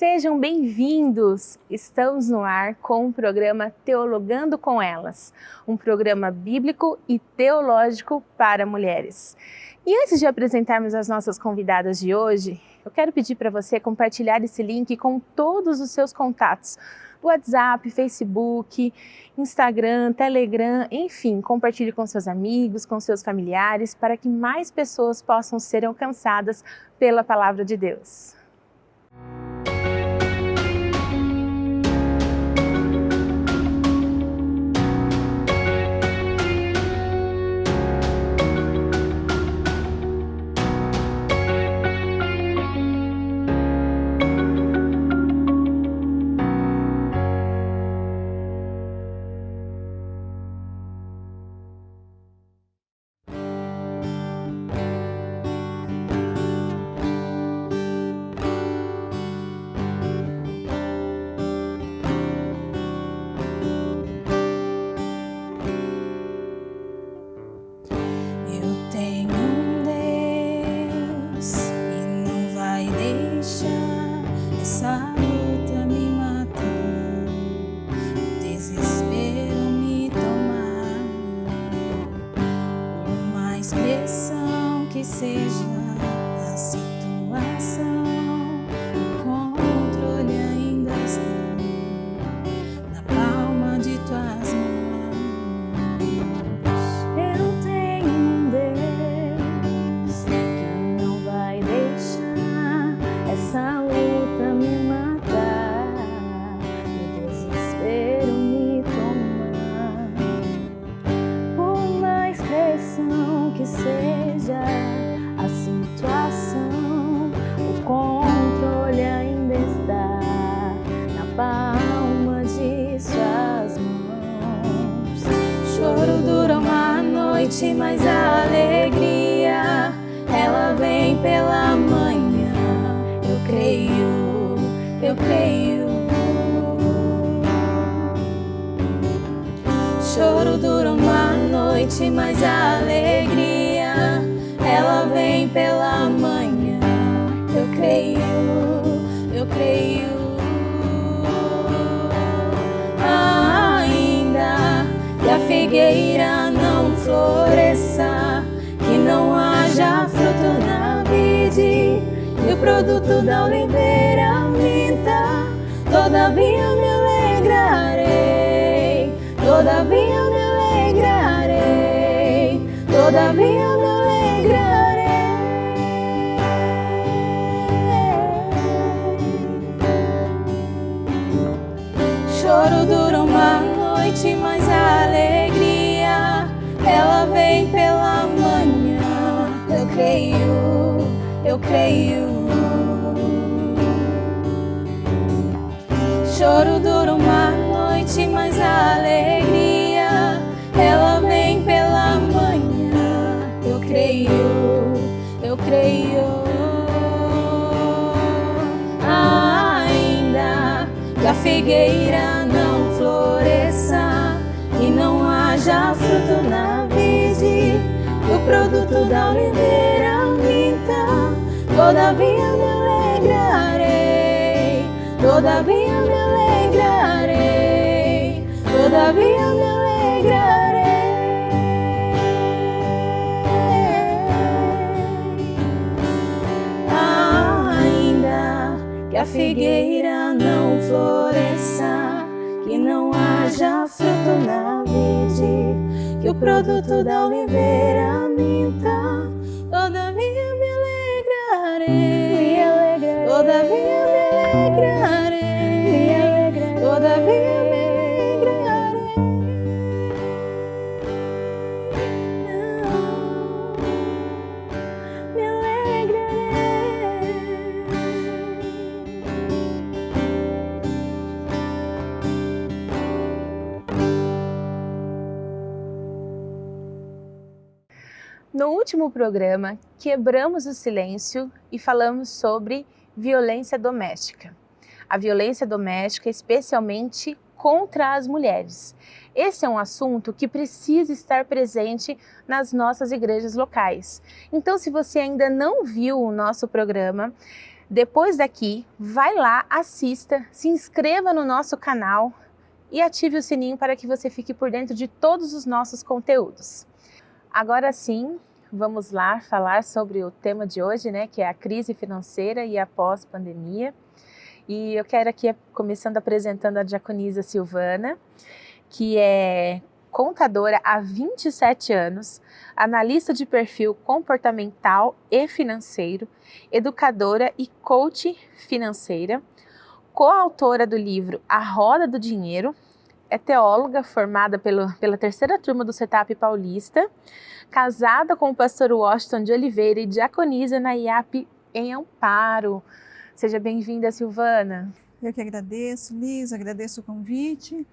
Sejam bem-vindos! Estamos no ar com o programa Teologando com Elas, um programa bíblico e teológico para mulheres. E antes de apresentarmos as nossas convidadas de hoje, eu quero pedir para você compartilhar esse link com todos os seus contatos, WhatsApp, Facebook, Instagram, Telegram, enfim, compartilhe com seus amigos, com seus familiares, para que mais pessoas possam ser alcançadas pela Palavra de Deus. Mas a alegria, ela vem pela manhã. Eu creio, eu creio. Choro dura uma noite, mas a alegria, ela vem pela manhã. Eu creio, eu creio. Ainda que a figueira não floresça, que não haja fruto na vide, e o produto da oliveira minta, todavia me alegrarei, todavia me alegrarei, todavia me alegrarei. Choro dura uma noite, mas a alegria, ela vem pela manhã. Eu creio, eu creio. Choro dura uma noite, mas a alegria, ela vem pela manhã. Eu creio, eu creio. Ainda que a figueira não floresça, que não haja fruto na vide, e o produto da oliveira minta, todavia me alegrarei, todavia me alegrarei, todavia me alegrarei. Ainda que a figueira não floresça, que não haja fruto na vide, que o produto da oliveira minta, todavia me alegrarei, todavia me alegrarei, todavia me alegrarei. Me alegrarei. No último programa, quebramos o silêncio e falamos sobre violência doméstica. A violência doméstica, especialmente contra as mulheres. Esse é um assunto que precisa estar presente nas nossas igrejas locais. Então, se você ainda não viu o nosso programa, Depois daqui, vai lá, assista, se inscreva no nosso canal e ative o sininho para que você fique por dentro de todos os nossos conteúdos. Agora sim, vamos lá falar sobre o tema de hoje, né, que é a crise financeira e a pós-pandemia. E eu quero aqui, começando apresentando a diaconisa Silvana, que é contadora há 27 anos, analista de perfil comportamental e financeiro, educadora e coach financeira, coautora do livro A Roda do Dinheiro, é teóloga formada pela terceira turma do CETAP Paulista, casada com o pastor Washington de Oliveira e diaconisa na IAP em Amparo. Seja bem-vinda, Silvana. Eu que agradeço, Liz, agradeço o convite.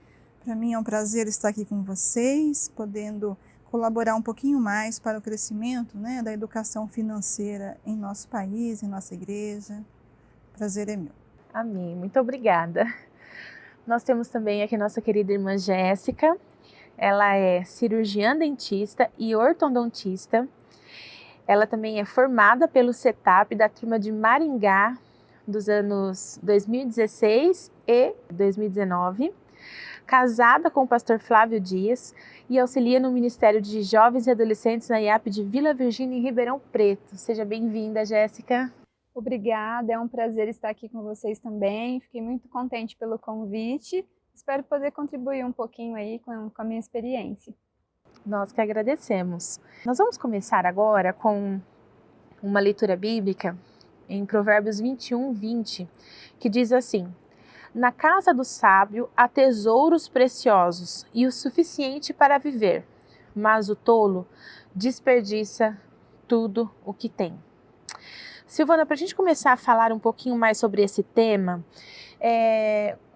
Para mim é um prazer estar aqui com vocês, podendo colaborar um pouquinho mais para o crescimento, né, da educação financeira em nosso país, em nossa igreja. Prazer é meu. Amém, muito obrigada. Nós temos também aqui nossa querida irmã Jéssica. Ela é cirurgiã dentista e ortodontista. Ela também é formada pelo CETAP da turma de Maringá dos anos 2016 e 2019. Casada com o pastor Flávio Dias e auxilia no Ministério de Jovens e Adolescentes na IAP de Vila Virgínia, em Ribeirão Preto. Seja bem-vinda, Jéssica. Obrigada, é um prazer estar aqui com vocês também. Fiquei muito contente pelo convite. Espero poder contribuir um pouquinho aí com a minha experiência. Nós que agradecemos. Nós vamos começar agora com uma leitura bíblica em Provérbios 21:20, que diz assim: na casa do sábio há tesouros preciosos e o suficiente para viver, mas o tolo desperdiça tudo o que tem. Silvana, para a gente começar a falar um pouquinho mais sobre esse tema,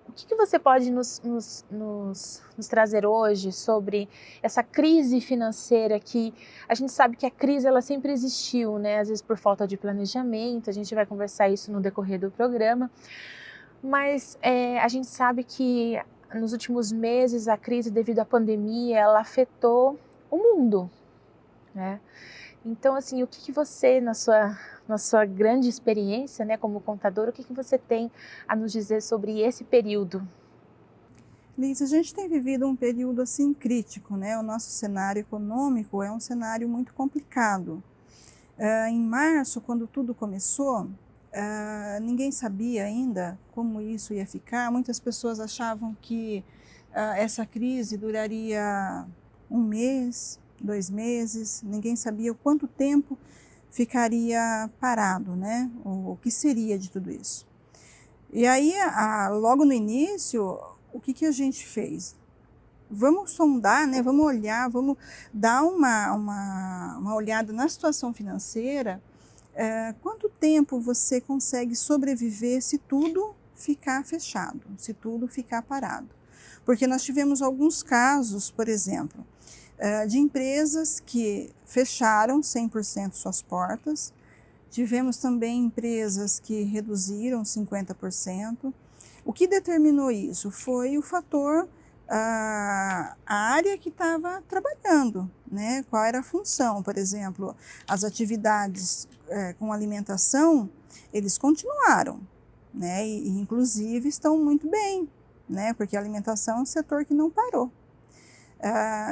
o que você pode nos trazer hoje sobre essa crise financeira que a gente sabe que a crise ela sempre existiu, né? Às vezes por falta de planejamento, a gente vai conversar isso no decorrer do programa. Mas a gente sabe que nos últimos meses a crise devido à pandemia, ela afetou o mundo, né? Então, assim, o que você, na sua grande experiência, né, como contador, o que você tem a nos dizer sobre esse período? Liz, a gente tem vivido um período assim crítico, né? O nosso cenário econômico é um cenário muito complicado. Em março, quando tudo começou, ninguém sabia ainda como isso ia ficar. Muitas pessoas achavam que essa crise duraria 1 mês, 2 meses, ninguém sabia o quanto tempo ficaria parado, né? O que seria de tudo isso. E aí, logo no início, o que a gente fez? Vamos sondar, né? Vamos olhar, vamos dar uma olhada na situação financeira. Quanto tempo você consegue sobreviver se tudo ficar fechado, se tudo ficar parado? Porque nós tivemos alguns casos, por exemplo, de empresas que fecharam 100% suas portas, tivemos também empresas que reduziram 50%. O que determinou isso foi o fator, a área que estava trabalhando, né? Qual era a função, por exemplo, as atividades com alimentação, eles continuaram, né? E inclusive estão muito bem, né? Porque a alimentação é um setor que não parou.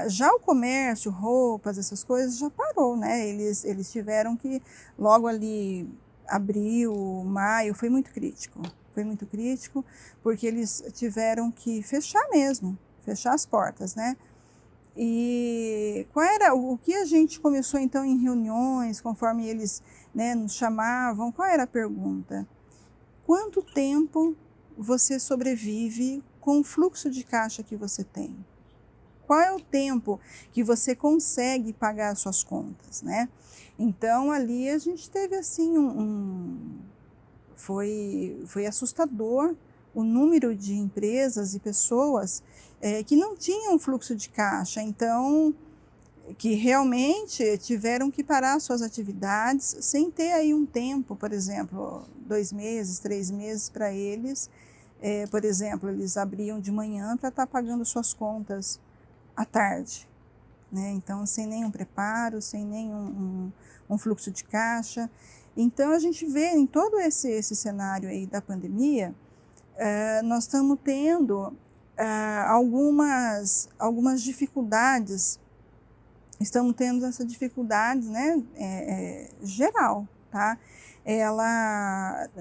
Já o comércio, roupas, essas coisas já parou, né? Eles tiveram que, logo ali, abril, maio, foi muito crítico. Foi muito crítico, porque eles tiveram que fechar mesmo, fechar as portas, né? E o que a gente começou então em reuniões, conforme eles, né, nos chamavam, qual era a pergunta? Quanto tempo você sobrevive com o fluxo de caixa que você tem? Qual é o tempo que você consegue pagar as suas contas, né? Então ali a gente teve assim foi assustador o número de empresas e pessoas que não tinham fluxo de caixa, então que realmente tiveram que parar suas atividades sem ter aí um tempo, por exemplo, 2 meses, 3 meses para eles. Por exemplo, eles abriam de manhã para estar pagando suas contas à tarde, né? Então sem nenhum preparo, sem nenhum um fluxo de caixa. Então, a gente vê em todo esse cenário aí da pandemia, nós estamos tendo algumas dificuldades, estamos tendo essa dificuldade, né, geral, tá?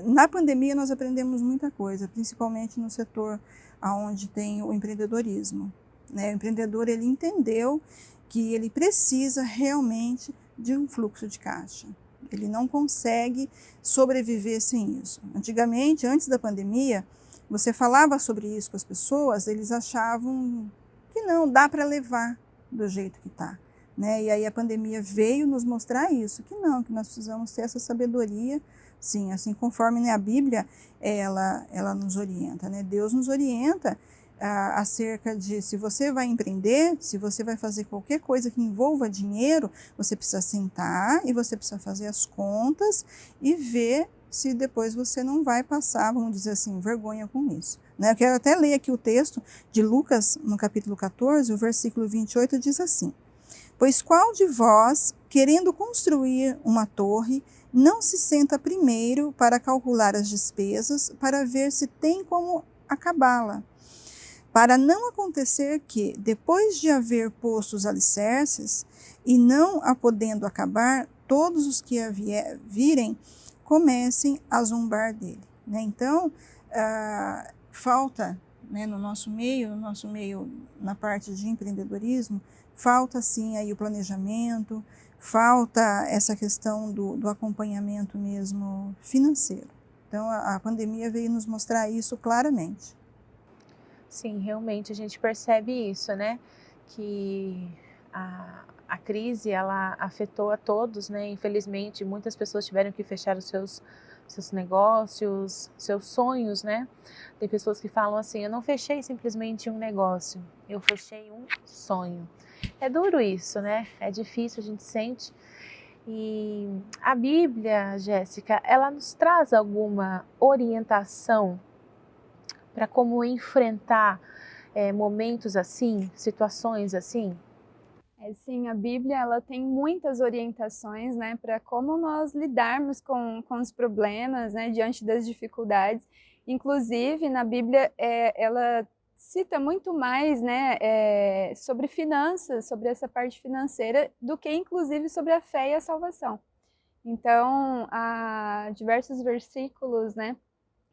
Na pandemia nós aprendemos muita coisa, principalmente no setor onde tem o empreendedorismo, né? O empreendedor, ele entendeu que ele precisa realmente de um fluxo de caixa. Ele não consegue sobreviver sem isso. Antigamente, antes da pandemia, você falava sobre isso com as pessoas, eles achavam que não, dá para levar do jeito que está. Né? E aí a pandemia veio nos mostrar isso, que não, que nós precisamos ter essa sabedoria, sim, assim conforme, né, a Bíblia, ela nos orienta, né? Deus nos orienta acerca de se você vai empreender, se você vai fazer qualquer coisa que envolva dinheiro, você precisa sentar e você precisa fazer as contas e ver se depois você não vai passar, vamos dizer assim, vergonha com isso. Né? Eu quero até ler aqui o texto de Lucas, no capítulo 14, o versículo 28, diz assim: pois qual de vós, querendo construir uma torre, não se senta primeiro para calcular as despesas, para ver se tem como acabá-la? Para não acontecer que, depois de haver posto os alicerces, e não a podendo acabar, todos os que a virem comecem a zombar dele. Né? Então, falta, né, no nosso meio, na parte de empreendedorismo, falta sim aí o planejamento, falta essa questão do acompanhamento mesmo financeiro. Então a pandemia veio nos mostrar isso claramente. Sim, realmente a gente percebe isso, né? Que a crise, ela afetou a todos, né? Infelizmente, muitas pessoas tiveram que fechar os seus negócios, seus sonhos, né? Tem pessoas que falam assim, eu não fechei simplesmente um negócio, eu fechei um sonho. É duro isso, né? É difícil, a gente sente. E a Bíblia, Jéssica, ela nos traz alguma orientação para como enfrentar momentos assim, situações assim? Sim, a Bíblia ela tem muitas orientações, né, para como nós lidarmos com os problemas, né, diante das dificuldades. Inclusive, na Bíblia, ela cita muito mais, né, sobre finanças, sobre essa parte financeira, do que inclusive sobre a fé e a salvação. Então, há diversos versículos, né,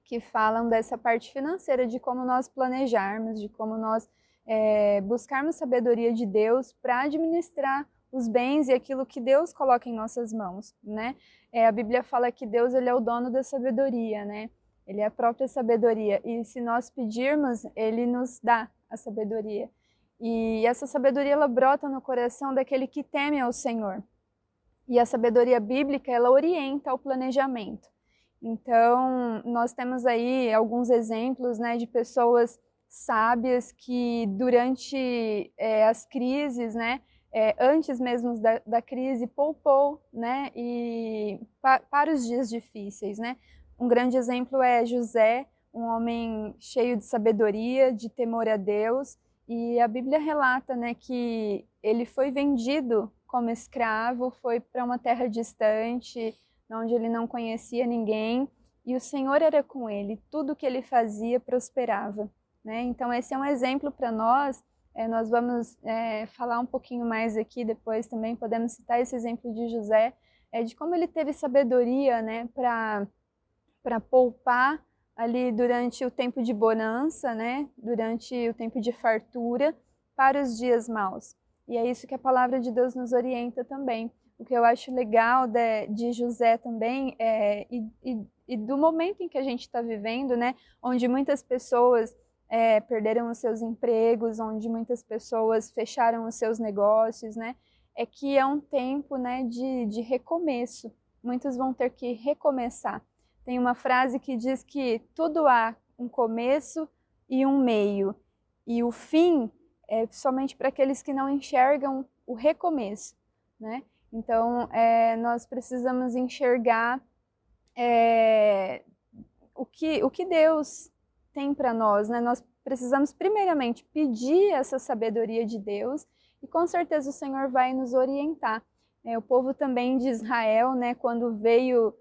que falam dessa parte financeira, de como nós planejarmos, de como nós buscarmos sabedoria de Deus para administrar os bens e aquilo que Deus coloca em nossas mãos, né? A Bíblia fala que Deus, ele é o dono da sabedoria, né? Ele é a própria sabedoria, e se nós pedirmos, ele nos dá a sabedoria. E essa sabedoria, ela brota no coração daquele que teme ao Senhor. E a sabedoria bíblica, ela orienta ao planejamento. Então, nós temos aí alguns exemplos, né, de pessoas sábias que durante as crises, né, antes mesmo da crise, poupou, né, e para os dias difíceis, né. Um grande exemplo é José, um homem cheio de sabedoria, de temor a Deus, e a Bíblia relata, né, que ele foi vendido como escravo, foi para uma terra distante, onde ele não conhecia ninguém, e o Senhor era com ele, tudo que ele fazia prosperava. Né? Então esse é um exemplo para nós, nós vamos falar um pouquinho mais aqui, depois também podemos citar esse exemplo de José, de como ele teve sabedoria, né, para poupar ali durante o tempo de bonança, né, durante o tempo de fartura, para os dias maus. E é isso que a palavra de Deus nos orienta também. O que eu acho legal de José também, e do momento em que a gente está vivendo, né, onde muitas pessoas perderam os seus empregos, onde muitas pessoas fecharam os seus negócios, né, é que é um tempo, né, de recomeço. Muitos vão ter que recomeçar. Tem uma frase que diz que tudo há um começo e um meio, e o fim é somente para aqueles que não enxergam o recomeço, né? Então, nós precisamos enxergar o que Deus tem para nós, né? Nós precisamos primeiramente pedir essa sabedoria de Deus, e com certeza o Senhor vai nos orientar. O povo também de Israel, né, quando veio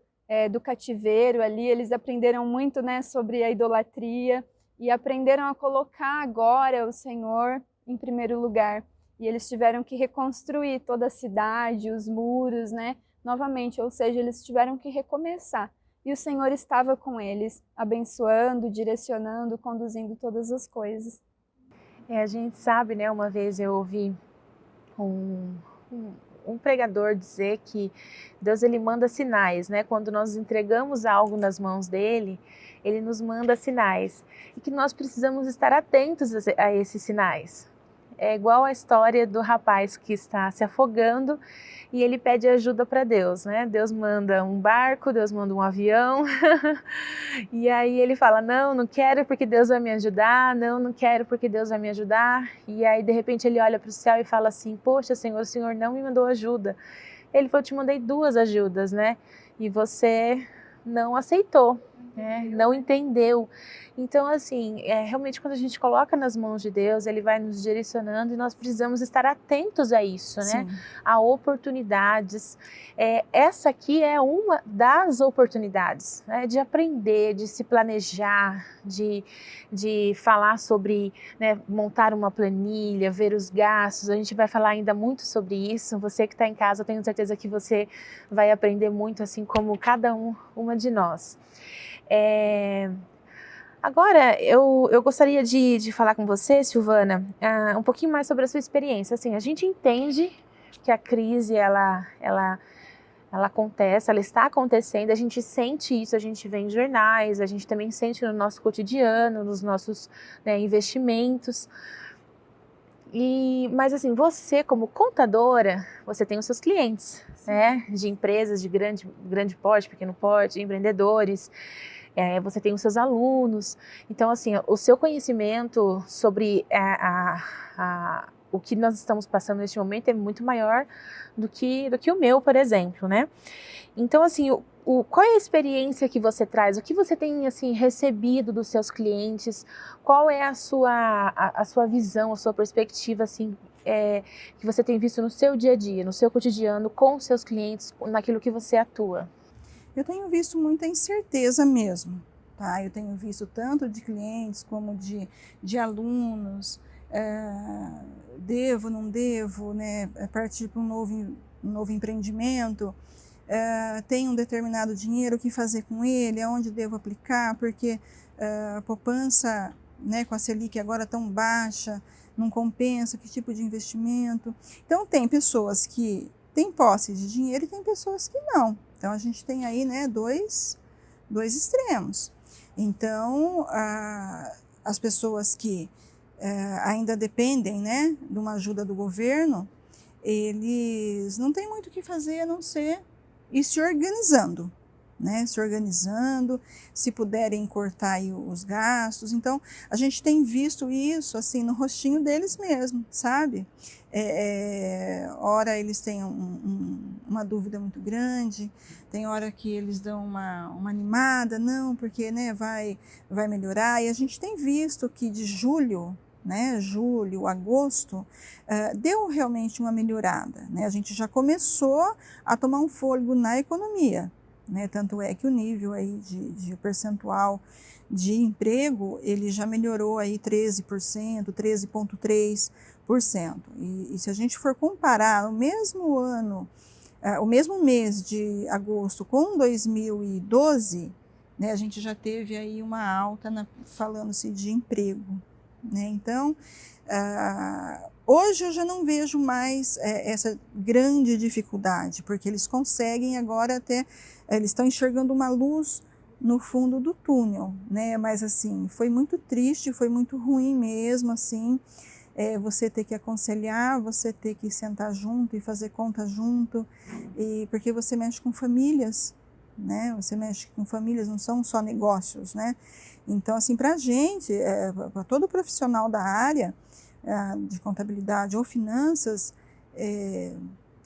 do cativeiro ali, eles aprenderam muito, né, sobre a idolatria e aprenderam a colocar agora o Senhor em primeiro lugar. E eles tiveram que reconstruir toda a cidade, os muros, né, novamente, ou seja, eles tiveram que recomeçar. E o Senhor estava com eles, abençoando, direcionando, conduzindo todas as coisas. A gente sabe, né, uma vez eu ouvi um pregador dizer que Deus ele manda sinais, né? Quando nós entregamos algo nas mãos dele, ele nos manda sinais e que nós precisamos estar atentos a esses sinais. É igual a história do rapaz que está se afogando e ele pede ajuda para Deus, né? Deus manda um barco, Deus manda um avião e aí ele fala, não quero porque Deus vai me ajudar, não quero porque Deus vai me ajudar. E aí de repente ele olha para o céu e fala assim, poxa Senhor, o Senhor não me mandou ajuda. Ele falou, eu te mandei 2 ajudas, né? E você não aceitou, né? Não entendeu. Então, assim, realmente quando a gente coloca nas mãos de Deus, Ele vai nos direcionando e nós precisamos estar atentos a isso, né? A oportunidades. Essa aqui é uma das oportunidades, né? De aprender, de se planejar, de falar sobre, né, montar uma planilha, ver os gastos. A gente vai falar ainda muito sobre isso. Você que está em casa, eu tenho certeza que você vai aprender muito, assim como cada uma de nós. Agora, eu gostaria de falar com você, Silvana, um pouquinho mais sobre a sua experiência. Assim, a gente entende que a crise, ela acontece, ela está acontecendo, a gente sente isso, a gente vê em jornais, a gente também sente no nosso cotidiano, nos nossos, né, investimentos. Mas assim, você como contadora, você tem os seus clientes, né, de empresas de grande porte, pequeno porte, empreendedores, você tem os seus alunos. Então assim, o seu conhecimento sobre o que nós estamos passando neste momento é muito maior do que o meu, por exemplo, né? Então assim, qual é a experiência que você traz? O que você tem assim recebido dos seus clientes? Qual é a sua visão, a sua perspectiva assim, que você tem visto no seu dia a dia, no seu cotidiano, com os seus clientes, naquilo que você atua? Eu tenho visto muita incerteza mesmo, tá? Eu tenho visto tanto de clientes como de alunos, devo, não devo, né? Partir para um novo empreendimento, tenho um determinado dinheiro, o que fazer com ele, aonde devo aplicar, porque a poupança, né, com a Selic agora tão baixa, não compensa, que tipo de investimento. Então tem pessoas que têm posse de dinheiro e tem pessoas que não. Então a gente tem aí, né, dois extremos. Então as pessoas que ainda dependem, né, de uma ajuda do governo, eles não têm muito o que fazer a não ser ir se organizando, né? Se organizando, se puderem cortar aí os gastos. Então, a gente tem visto isso assim no rostinho deles mesmo, sabe? Ora eles têm uma dúvida muito grande, tem hora que eles dão uma animada, não, porque, né, vai melhorar. E a gente tem visto que de julho, né, julho, agosto, deu realmente uma melhorada, né? A gente já começou a tomar um fôlego na economia, né? Tanto é que o nível aí de percentual de emprego, ele já melhorou aí 13%, 13,3%. E se a gente for comparar o mesmo ano, o mesmo mês de agosto com 2012, né, a gente já teve aí uma alta falando-se de emprego. Né? Então, hoje eu já não vejo mais essa grande dificuldade, porque eles conseguem agora eles estão enxergando uma luz no fundo do túnel, né? Mas assim, foi muito triste, foi muito ruim mesmo, assim, você ter que aconselhar, você ter que sentar junto e fazer conta junto, porque você mexe com famílias, né? Você mexe com famílias, não são só negócios, né? Então, assim, para a gente, para todo profissional da área de contabilidade ou finanças,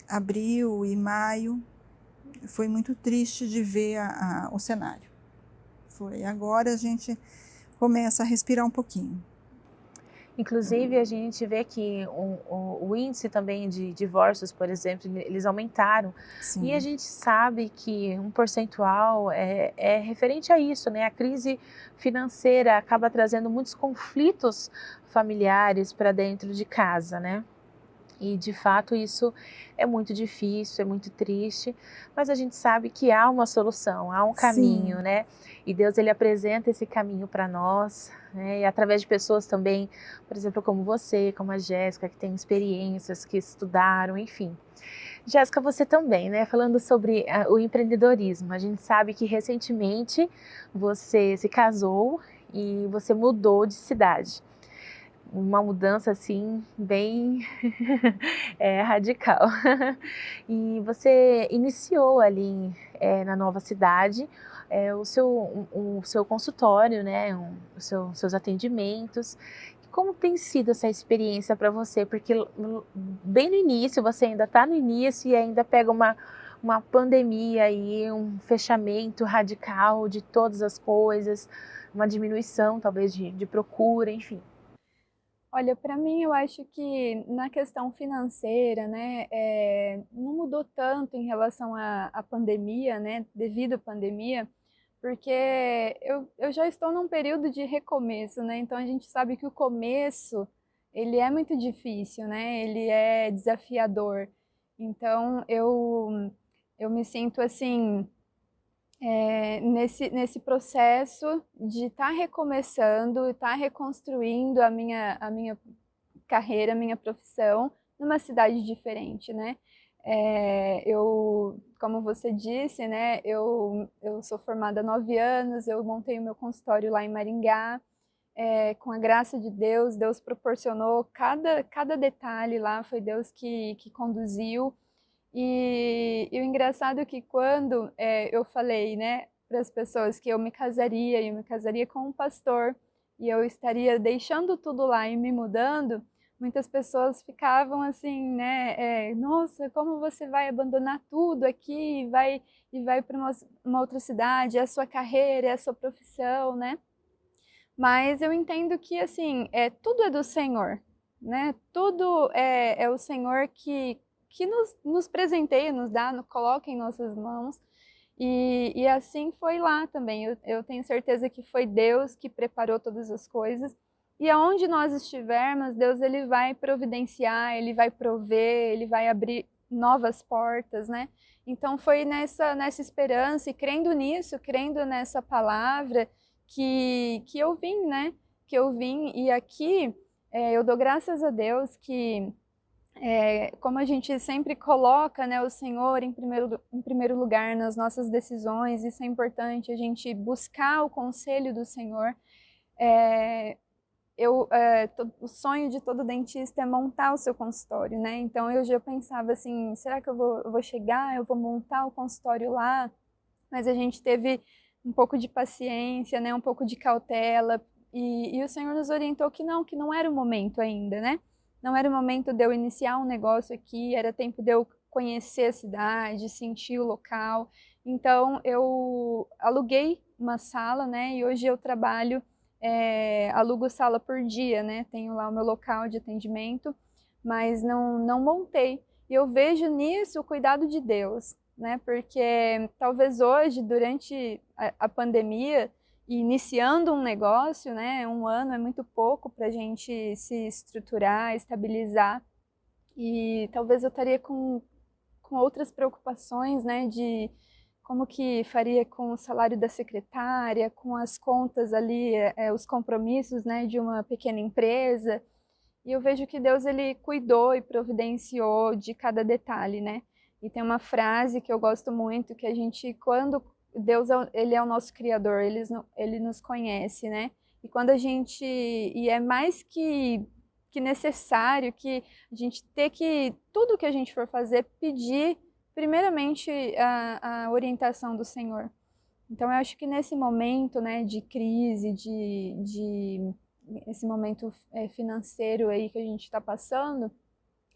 abril e maio foi muito triste de ver o cenário. Agora a gente começa a respirar um pouquinho. Inclusive, a gente vê que o índice também de divórcios, por exemplo, eles aumentaram. Sim. E a gente sabe que um percentual é referente a isso, né? A crise financeira acaba trazendo muitos conflitos familiares para dentro de casa, né? E de fato isso é muito difícil, é muito triste, mas a gente sabe que há uma solução, há um caminho, Sim. né? E Deus ele apresenta esse caminho para nós, né? E através de pessoas também, por exemplo, como você, como a Jéssica, que tem experiências, que estudaram, enfim. Jéssica, você também, né? Falando sobre o empreendedorismo, a gente sabe que recentemente você se casou e você mudou de cidade. Uma mudança assim bem radical. E você iniciou ali na nova cidade o seu consultório, né? Seus atendimentos. Como tem sido essa experiência para você? Porque bem no início, você ainda está no início e ainda pega uma pandemia aí, um fechamento radical de todas as coisas, uma diminuição talvez de procura, enfim. Olha, para mim eu acho que na questão financeira, né, não mudou tanto em relação à pandemia, né, devido à pandemia, porque eu já estou num período de recomeço, né, então a gente sabe que o começo, ele é muito difícil, né, ele é desafiador. Então eu me sinto assim, nesse processo de estar recomeçando, estar reconstruindo a minha carreira, a minha profissão, numa cidade diferente, né? Como você disse, né, eu sou formada há 9 anos, eu montei o meu consultório lá em Maringá, com a graça de Deus, Deus proporcionou cada detalhe lá, foi Deus que conduziu. E o engraçado é que quando eu falei, né, para as pessoas que eu me casaria com um pastor, e eu estaria deixando tudo lá e me mudando, muitas pessoas ficavam assim, né, nossa, como você vai abandonar tudo aqui e vai para uma outra cidade, é a sua carreira, é a sua profissão, né? Mas eu entendo que, assim, tudo é do Senhor, né? Tudo é o Senhor que nos presenteia, nos dá, coloca em nossas mãos. E assim foi lá também. Eu tenho certeza que foi Deus que preparou todas as coisas. E aonde nós estivermos, Deus ele vai providenciar, ele vai prover, ele vai abrir novas portas, né? Então foi nessa esperança e crendo nisso, crendo nessa palavra que eu vim, né? Que eu vim e aqui eu dou graças a Deus que como a gente sempre coloca, né, o Senhor em primeiro lugar nas nossas decisões, isso é importante, a gente buscar o conselho do Senhor. O sonho de todo dentista é montar o seu consultório, né? Então eu já pensava assim, será que eu vou chegar, eu vou montar o consultório lá? Mas a gente teve um pouco de paciência, né, um pouco de cautela, e o Senhor nos orientou que não era o momento ainda, né? Não era o momento de eu iniciar um negócio aqui, era tempo de eu conhecer a cidade, sentir o local. Então eu aluguei uma sala, né, e hoje eu trabalho, alugo sala por dia, né, tenho lá o meu local de atendimento, mas não montei. E eu vejo nisso o cuidado de Deus, né? Porque talvez hoje, durante a pandemia, iniciando um negócio, né? 1 ano é muito pouco para a gente se estruturar, estabilizar. E talvez eu estaria com outras preocupações, né? De como que faria com o salário da secretária, com as contas ali, os compromissos, né? De uma pequena empresa. E eu vejo que Deus ele cuidou e providenciou de cada detalhe, né? E tem uma frase que eu gosto muito, que a gente, quando Deus ele é o nosso criador, ele nos conhece, né? E quando a gente, e é mais que necessário que a gente tudo que a gente for fazer, pedir primeiramente a orientação do Senhor. Então eu acho que nesse momento, né, de crise, esse momento financeiro aí que a gente está passando,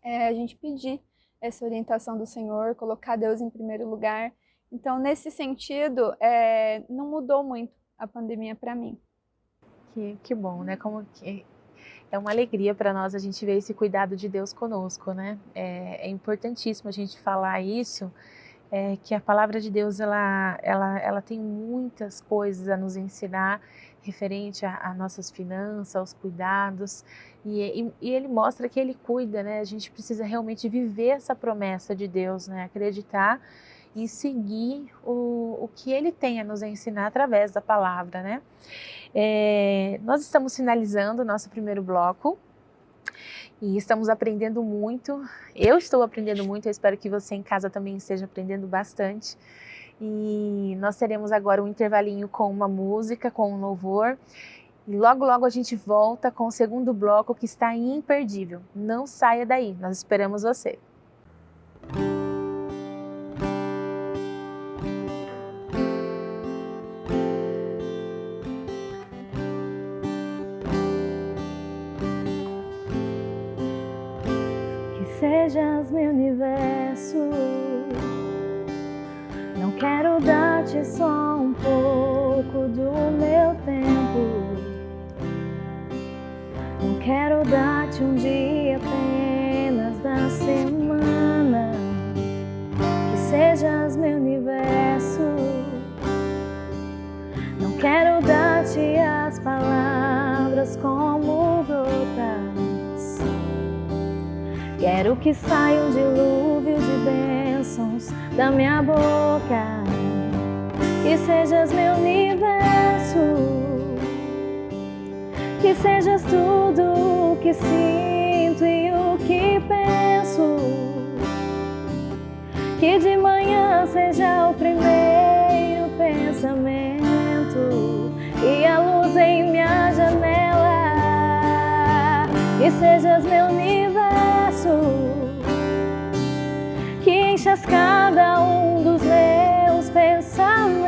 a gente pedir essa orientação do Senhor, colocar Deus em primeiro lugar. Então, nesse sentido, não mudou muito a pandemia para mim. Que bom, né? Como que É uma alegria para nós a gente ver esse cuidado de Deus conosco, né? É importantíssimo a gente falar isso, que a palavra de Deus ela tem muitas coisas a nos ensinar referente a nossas finanças, aos cuidados, e Ele mostra que Ele cuida, né? A gente precisa realmente viver essa promessa de Deus, né? Acreditar e seguir o que Ele tem a nos ensinar através da palavra, né? Nós estamos finalizando o nosso primeiro bloco e estamos aprendendo muito. Eu estou aprendendo muito, eu espero que você em casa também esteja aprendendo bastante. E nós teremos agora um intervalinho com uma música, com um louvor. E logo, logo a gente volta com o segundo bloco que está imperdível. Não saia daí, nós esperamos você. Sejas meu universo, não quero dar-te só um pouco do meu tempo, não quero dar-te um dia apenas da semana. Que sejas meu universo, não quero dar-te as palavras como gotas. Quero que saia um dilúvio de bênçãos da minha boca. Que sejas meu universo, que sejas tudo o que sinto e o que penso. Que de manhã seja o primeiro pensamento e a luz em minha janela. Que sejas meu universo, que enchas cada um dos meus pensamentos.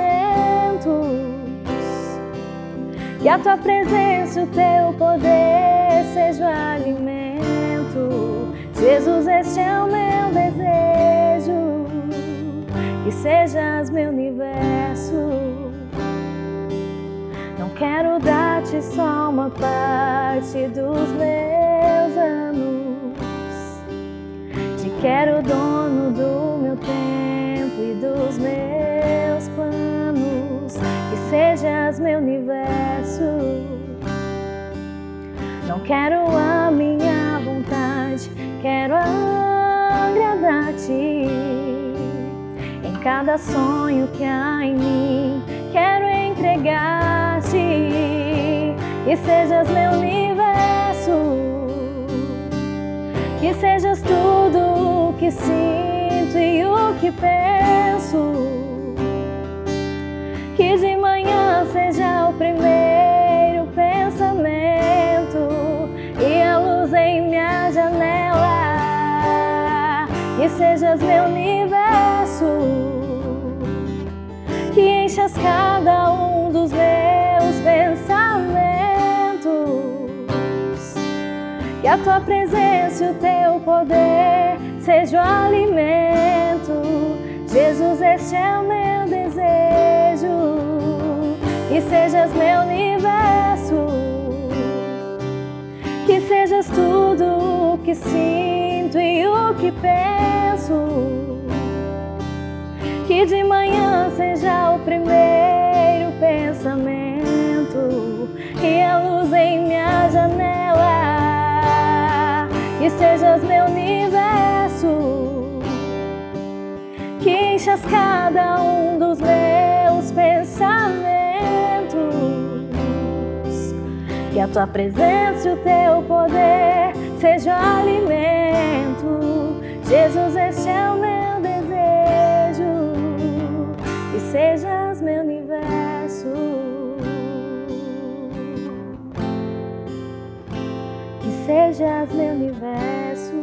Que a tua presença e o teu poder seja o alimento. Jesus, este é o meu desejo. Que sejas meu universo. Não quero dar-te só uma parte dos meus anos. Te quero dono do meu tempo e dos meus planos. Que sejas meu universo. Não quero a minha vontade, quero agradar-te. Em cada sonho que há em mim, quero entregar-te. Que sejas meu universo, que sejas tudo o que sinto e o que penso. Que de manhã seja o primeiro pensamento e a luz em minha janela. Que sejas meu universo, que enchas cada um dos meus pensamentos. Que a tua presença e o teu poder seja o alimento. Jesus, este é o meu desejo. Que sejas meu universo, que sejas tudo o que sinto e o que penso. Que de manhã seja o primeiro pensamento e a luz em minha janela. Que sejas meu universo, que enchas cada um dos meus pensamentos. Que a tua presença e o teu poder seja o alimento. Jesus, este é o meu desejo. Que sejas meu universo, que sejas meu universo.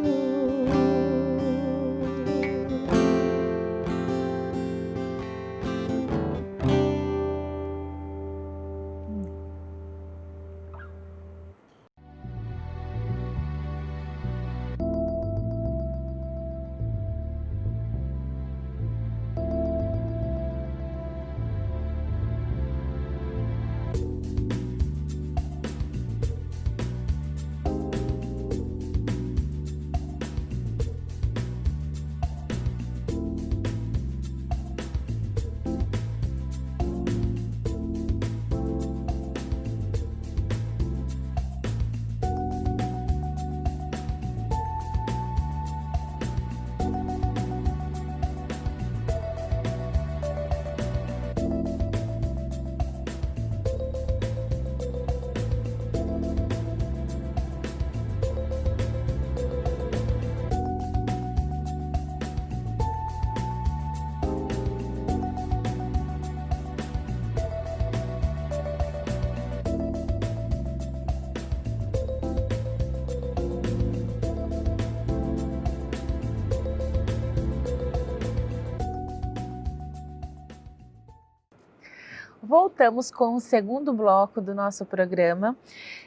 voltamos com o segundo bloco do nosso programa.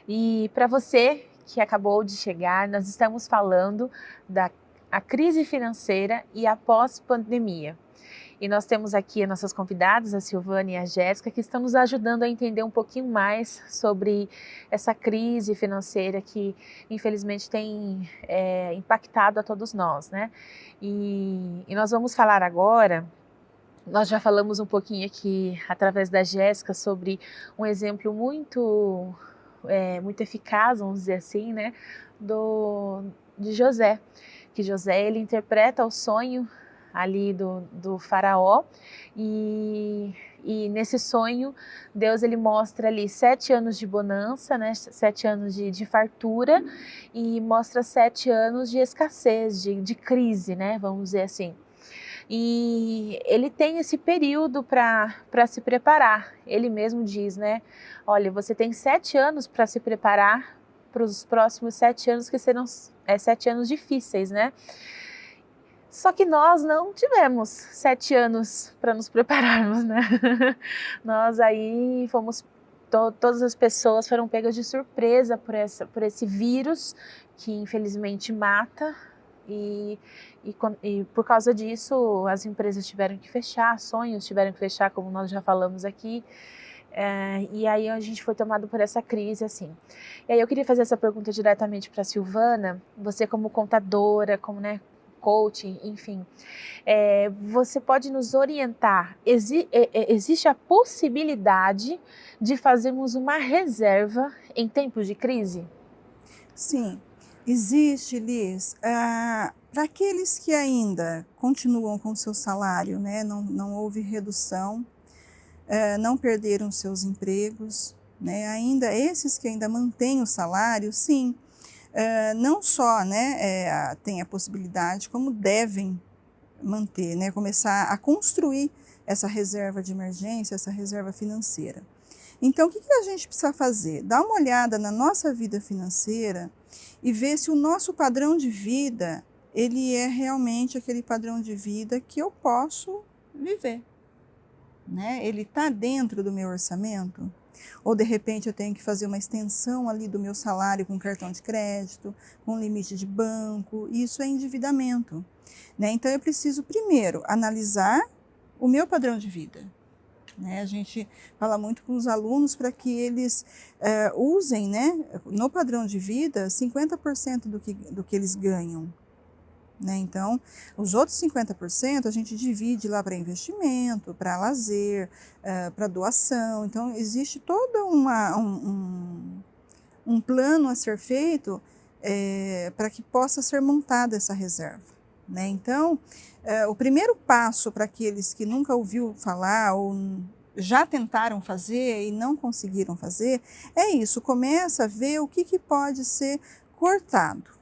E para você que acabou de chegar, nós estamos falando da crise financeira e a pós-pandemia. E nós temos aqui as nossas convidadas, a Silvana e a Jéssica, que estão nos ajudando a entender um pouquinho mais sobre essa crise financeira que, infelizmente, tem impactado a todos nós, né? E nós vamos falar agora, nós já falamos um pouquinho aqui, através da Jéssica, sobre um exemplo muito eficaz, vamos dizer assim, né? De José. Que José, ele interpreta o sonho ali do faraó e nesse sonho Deus ele mostra ali 7 anos de bonança, né, 7 anos de fartura e mostra 7 anos de escassez, de crise, né, vamos dizer assim. E ele tem esse período para se preparar. Ele mesmo diz, né, olha, você tem 7 anos para se preparar para os próximos 7 anos que serão 7 anos difíceis, né? Só que nós não tivemos 7 anos para nos prepararmos, né? Nós aí fomos, todas as pessoas foram pegas de surpresa por esse vírus que infelizmente mata e por causa disso as empresas tiveram que fechar, sonhos tiveram que fechar, como nós já falamos aqui. E aí a gente foi tomado por essa crise, assim. E aí eu queria fazer essa pergunta diretamente para a Silvana, você como contadora, como, né, coach, enfim, você pode nos orientar, existe a possibilidade de fazermos uma reserva em tempos de crise? Sim, existe, Liz. Para aqueles que ainda continuam com o seu salário, né, não houve redução, não perderam seus empregos, né, ainda esses que ainda mantêm o salário, sim, não só, né, tem a possibilidade, como devem manter, né, começar a construir essa reserva de emergência, essa reserva financeira. Então, o que a gente precisa fazer? Dar uma olhada na nossa vida financeira e ver se o nosso padrão de vida, ele é realmente aquele padrão de vida que eu posso viver, né? Ele está dentro do meu orçamento? Ou de repente eu tenho que fazer uma extensão ali do meu salário com cartão de crédito, com limite de banco, isso é endividamento, né? Então eu preciso primeiro analisar o meu padrão de vida, né? A gente fala muito com os alunos para que eles usem, né, no padrão de vida 50% do que eles ganham. Né? Então, os outros 50% a gente divide lá para investimento, para lazer, para doação. Então, existe todo um plano a ser feito para que possa ser montada essa reserva. Né? Então, o primeiro passo para aqueles que nunca ouviu falar ou já tentaram fazer e não conseguiram fazer, é isso, começa a ver o que pode ser cortado.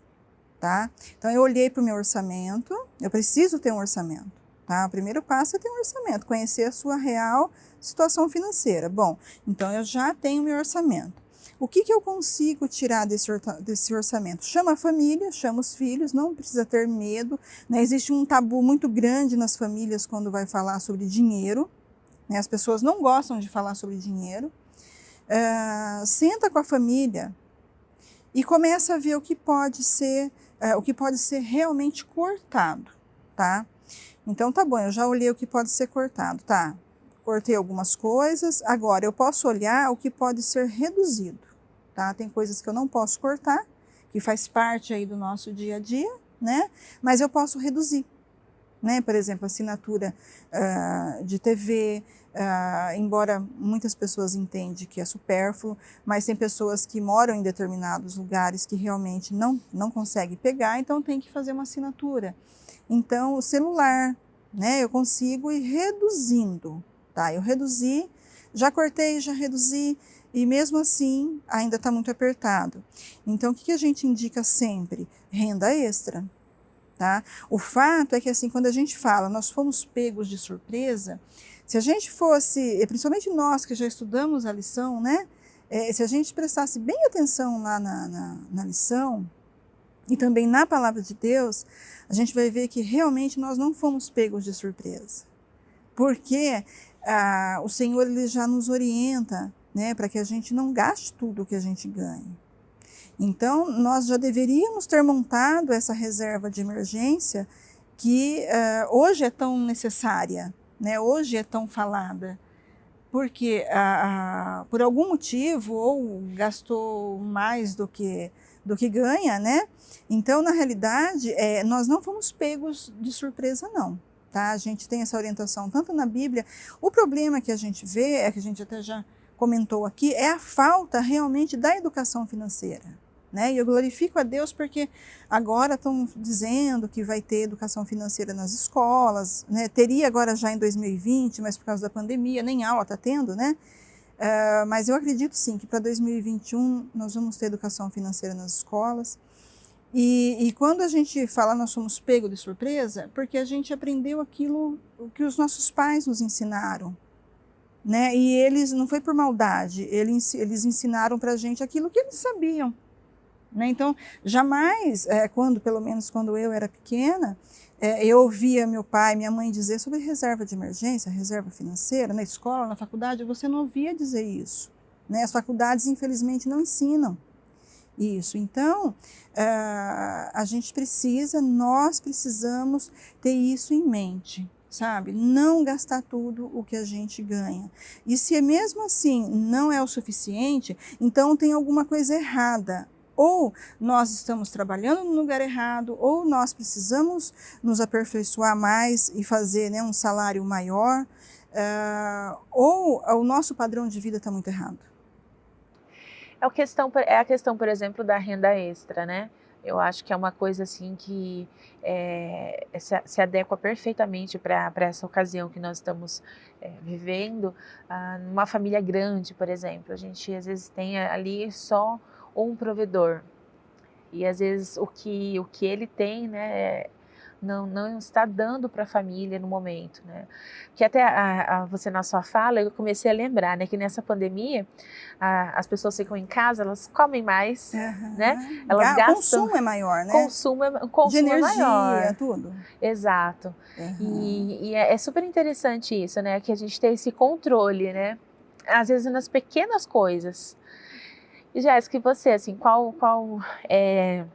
Tá? Então, eu olhei para o meu orçamento, eu preciso ter um orçamento. Tá? O primeiro passo é ter um orçamento, conhecer a sua real situação financeira. Bom, então eu já tenho meu orçamento. O que eu consigo tirar desse orçamento? Chama a família, chama os filhos, não precisa ter medo. Né? Existe um tabu muito grande nas famílias quando vai falar sobre dinheiro. Né? As pessoas não gostam de falar sobre dinheiro. Senta com a família e começa a ver o que pode ser realmente cortado, tá? Então tá bom, eu já olhei o que pode ser cortado, tá? Cortei algumas coisas, agora eu posso olhar o que pode ser reduzido, tá? Tem coisas que eu não posso cortar, que faz parte aí do nosso dia a dia, né? Mas eu posso reduzir, né? Por exemplo, assinatura de TV, embora muitas pessoas entendam que é supérfluo, mas tem pessoas que moram em determinados lugares que realmente não conseguem pegar, então tem que fazer uma assinatura. Então, o celular, né, eu consigo ir reduzindo, tá? Eu reduzi, já cortei, já reduzi, e mesmo assim ainda está muito apertado. Então, o que a gente indica sempre? Renda extra. Tá? O fato é que assim, quando a gente fala, nós fomos pegos de surpresa, se a gente fosse, principalmente nós que já estudamos a lição, né? Se a gente prestasse bem atenção lá na lição e também na palavra de Deus, a gente vai ver que realmente nós não fomos pegos de surpresa. Porque o Senhor ele já nos orienta, né, para que a gente não gaste tudo o que a gente ganha. Então, nós já deveríamos ter montado essa reserva de emergência que hoje é tão necessária, né, hoje é tão falada. Porque por algum motivo ou gastou mais do que ganha, né? Então, na realidade, nós não fomos pegos de surpresa, não. Tá? A gente tem essa orientação tanto na Bíblia. O problema que a gente vê, que a gente até já comentou aqui, é a falta realmente da educação financeira. Né? E eu glorifico a Deus porque agora estão dizendo que vai ter educação financeira nas escolas, né? Teria agora já em 2020, mas por causa da pandemia, nem aula está tendo, né? Mas eu acredito sim que para 2021 nós vamos ter educação financeira nas escolas. E quando a gente fala nós somos pegos de surpresa, porque a gente aprendeu aquilo que os nossos pais nos ensinaram. Né? E eles, não foi por maldade, eles ensinaram para a gente aquilo que eles sabiam. Né? Então, jamais, pelo menos quando eu era pequena, eu ouvia meu pai, minha mãe dizer sobre reserva de emergência, reserva financeira, na escola, na faculdade, você não ouvia dizer isso. Né? As faculdades, infelizmente, não ensinam isso. Então, nós precisamos ter isso em mente, sabe? Não gastar tudo o que a gente ganha. E se mesmo assim não é o suficiente, então tem alguma coisa errada. Ou nós estamos trabalhando no lugar errado, ou nós precisamos nos aperfeiçoar mais e fazer, né, um salário maior, ou o nosso padrão de vida está muito errado. É a questão, por exemplo, da renda extra, né? Eu acho que é uma coisa assim que se adequa perfeitamente para essa ocasião que nós estamos vivendo. Numa família grande, por exemplo, a gente às vezes tem ali só um provedor e às vezes o que ele tem, né, não está dando para a família no momento, né? Que até você na sua fala eu comecei a lembrar, né, que nessa pandemia as pessoas ficam em casa, elas comem mais, né? Elas gastam. O consumo é maior, né? O consumo de energia, é maior. Tudo. Exato. E é super interessante isso, né? Que a gente tem esse controle, né? Às vezes nas pequenas coisas. E Jéssica, e você, assim, qual é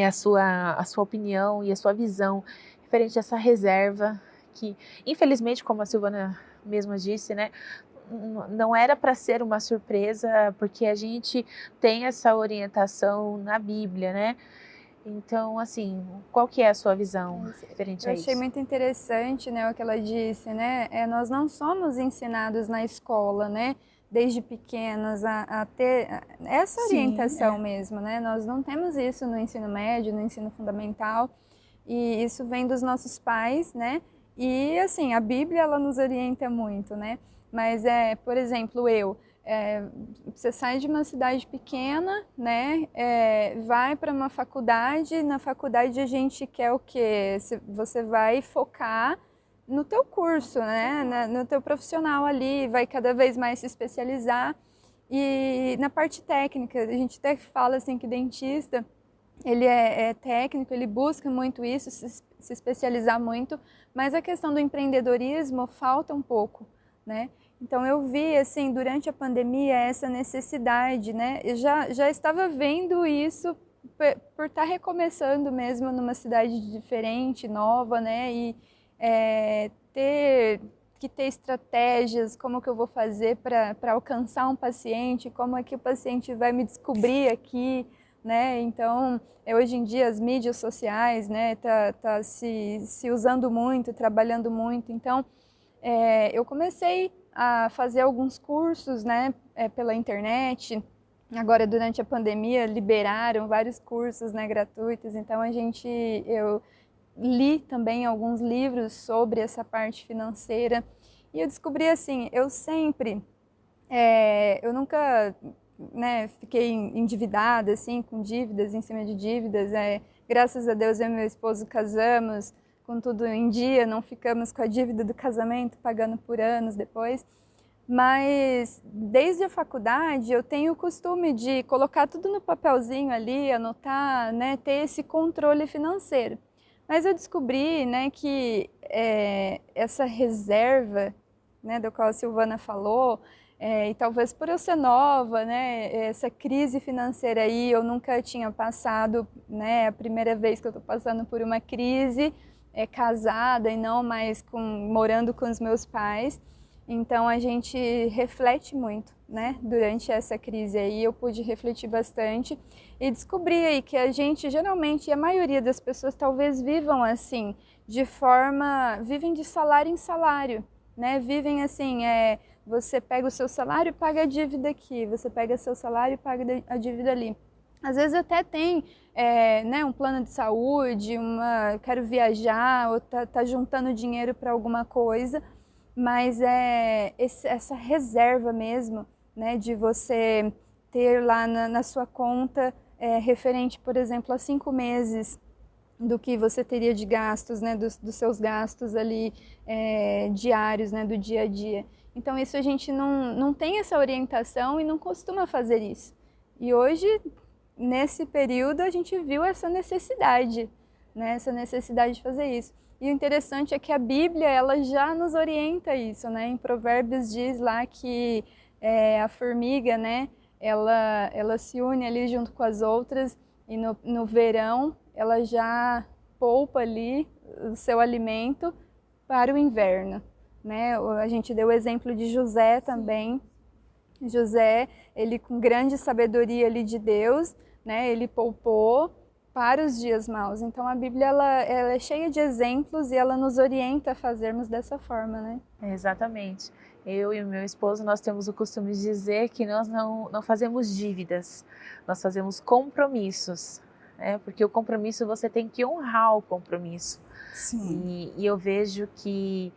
a sua opinião e a sua visão referente a essa reserva que, infelizmente, como a Silvana mesma disse, né, não era para ser uma surpresa, porque a gente tem essa orientação na Bíblia, né? Então, assim, qual que é a sua visão referente a isso? Eu achei muito interessante, né, o que ela disse, né? Nós não somos ensinados na escola, né? Desde pequenas a ter essa orientação mesmo, né? Nós não temos isso no ensino médio, no ensino fundamental, e isso vem dos nossos pais, né? E assim, a Bíblia ela nos orienta muito, né? Mas por exemplo, você sai de uma cidade pequena, né? Vai para uma faculdade, na faculdade a gente quer o quê? Você vai focar no teu curso, né? No teu profissional ali, vai cada vez mais se especializar. E na parte técnica, a gente até fala assim que dentista, ele é técnico, ele busca muito isso, se especializar muito, mas a questão do empreendedorismo falta um pouco, né? Então eu vi assim durante a pandemia essa necessidade, né? Eu já estava vendo isso por estar recomeçando mesmo numa cidade diferente, nova, né? E ter estratégias, como que eu vou fazer para alcançar um paciente, como é que o paciente vai me descobrir aqui, né? Então, hoje em dia as mídias sociais, né, tá se usando muito, trabalhando muito. Então, eu comecei a fazer alguns cursos, né, pela internet. Agora, durante a pandemia, liberaram vários cursos, né, gratuitos. Então, eu li também alguns livros sobre essa parte financeira e eu descobri assim, eu nunca, né, fiquei endividada assim, com dívidas em cima de dívidas, graças a Deus eu e meu esposo casamos com tudo em dia, não ficamos com a dívida do casamento pagando por anos depois, mas desde a faculdade eu tenho o costume de colocar tudo no papelzinho ali, anotar, né, ter esse controle financeiro. Mas eu descobri, né, que essa reserva né, do qual a Silvana falou, e talvez por eu ser nova, né, essa crise financeira aí, eu nunca tinha passado, né, a primeira vez que eu estou passando por uma crise, casada e não mais morando com os meus pais. Então a gente reflete muito, né? Durante essa crise aí eu pude refletir bastante e descobri aí que a gente geralmente, a maioria das pessoas talvez vivam assim, vivem de salário em salário, né? Vivem assim, você pega o seu salário e paga a dívida aqui, você pega seu salário e paga a dívida ali. Às vezes até tem né, um plano de saúde, quero viajar, ou tá juntando dinheiro para alguma coisa, mas essa reserva mesmo, né, de você ter lá na sua conta referente, por exemplo, a 5 meses do que você teria de gastos, né, dos seus gastos ali diários, né, do dia a dia. Então isso a gente não tem essa orientação e não costuma fazer isso. E hoje, nesse período, a gente viu essa necessidade, né, essa necessidade de fazer isso. E o interessante é que a Bíblia, ela já nos orienta isso, né? Em Provérbios diz lá que a formiga, né? Ela se une ali junto com as outras e no verão ela já poupa ali o seu alimento para o inverno, né? A gente deu o exemplo de José também. José, ele com grande sabedoria ali de Deus, né? Ele poupou para os dias maus. Então a Bíblia ela é cheia de exemplos e ela nos orienta a fazermos dessa forma, né? Exatamente. Eu e o meu esposo, nós temos o costume de dizer que nós não fazemos dívidas, nós fazemos compromissos, né? Porque o compromisso, você tem que honrar o compromisso. Sim. E eu vejo que,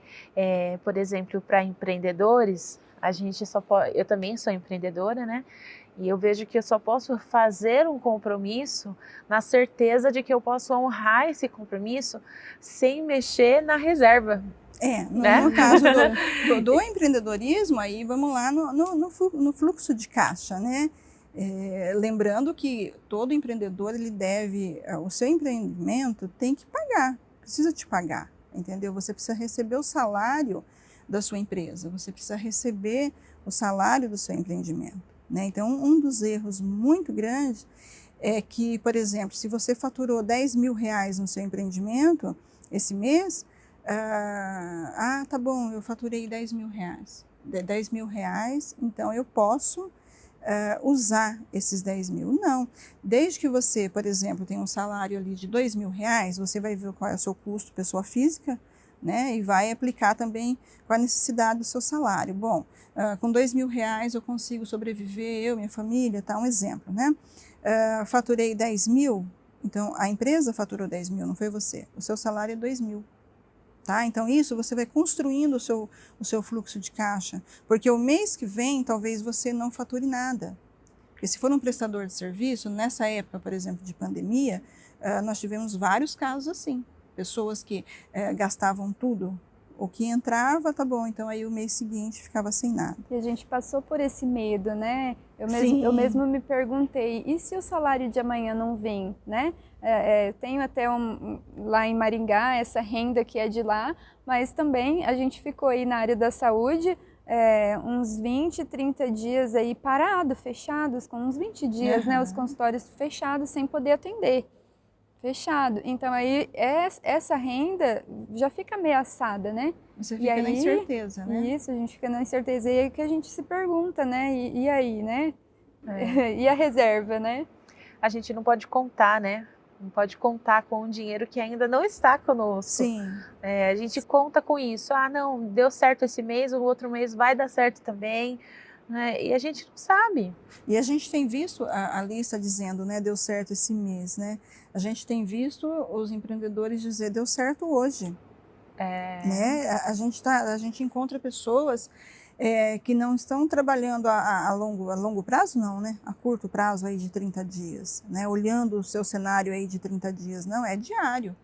por exemplo, para empreendedores, a gente só pode, eu também sou empreendedora, né? E eu vejo que eu só posso fazer um compromisso na certeza de que eu posso honrar esse compromisso sem mexer na reserva. No caso do empreendedorismo, aí vamos lá no fluxo de caixa, né? Lembrando que todo empreendedor, ele deve, o seu empreendimento tem que pagar, precisa te pagar, entendeu? Você precisa receber o salário da sua empresa, você precisa receber o salário do seu empreendimento. Né? Então, um dos erros muito grandes é que, por exemplo, se você faturou R$10.000 no seu empreendimento esse mês, tá bom, eu faturei R$10.000, então eu posso usar esses 10 mil. Não, desde que você, por exemplo, tem um salário ali de R$2.000, você vai ver qual é o seu custo pessoa física, né, e vai aplicar também com a necessidade do seu salário. Bom, com R$2.000 eu consigo sobreviver, eu, minha família, tá, um exemplo, né? Faturei 10 mil, então a empresa faturou 10 mil, não foi você. O seu salário é 2 mil. Tá? Então isso você vai construindo o seu fluxo de caixa, porque o mês que vem talvez você não fature nada. Porque se for um prestador de serviço, nessa época, por exemplo, de pandemia, nós tivemos vários casos assim. Pessoas que gastavam tudo, o que entrava, tá bom, então aí o mês seguinte ficava sem nada. E a gente passou por esse medo, né? Eu mesmo me perguntei, e se o salário de amanhã não vir, né? Tenho até lá em Maringá essa renda que é de lá, mas também a gente ficou aí na área da saúde uns 20, 30 dias aí fechados, com uns 20 dias, né? Os consultórios fechados sem poder atender. Fechado. Então aí essa renda já fica ameaçada, né? Você fica na incerteza, né? Isso, a gente fica na incerteza. E aí que a gente se pergunta, né? E aí, né? E a reserva, né? A gente não pode contar, né? Não pode contar com um dinheiro que ainda não está conosco. Sim. A gente conta com isso. Não, deu certo esse mês, o outro mês vai dar certo também. E a gente não sabe. E a gente tem visto a lista dizendo, né, deu certo esse mês, né? A gente tem visto os empreendedores dizer, deu certo hoje. Né? A gente encontra pessoas que não estão trabalhando a longo prazo, não, né? A curto prazo aí de 30 dias, né? Olhando o seu cenário aí de 30 dias, não, é diário.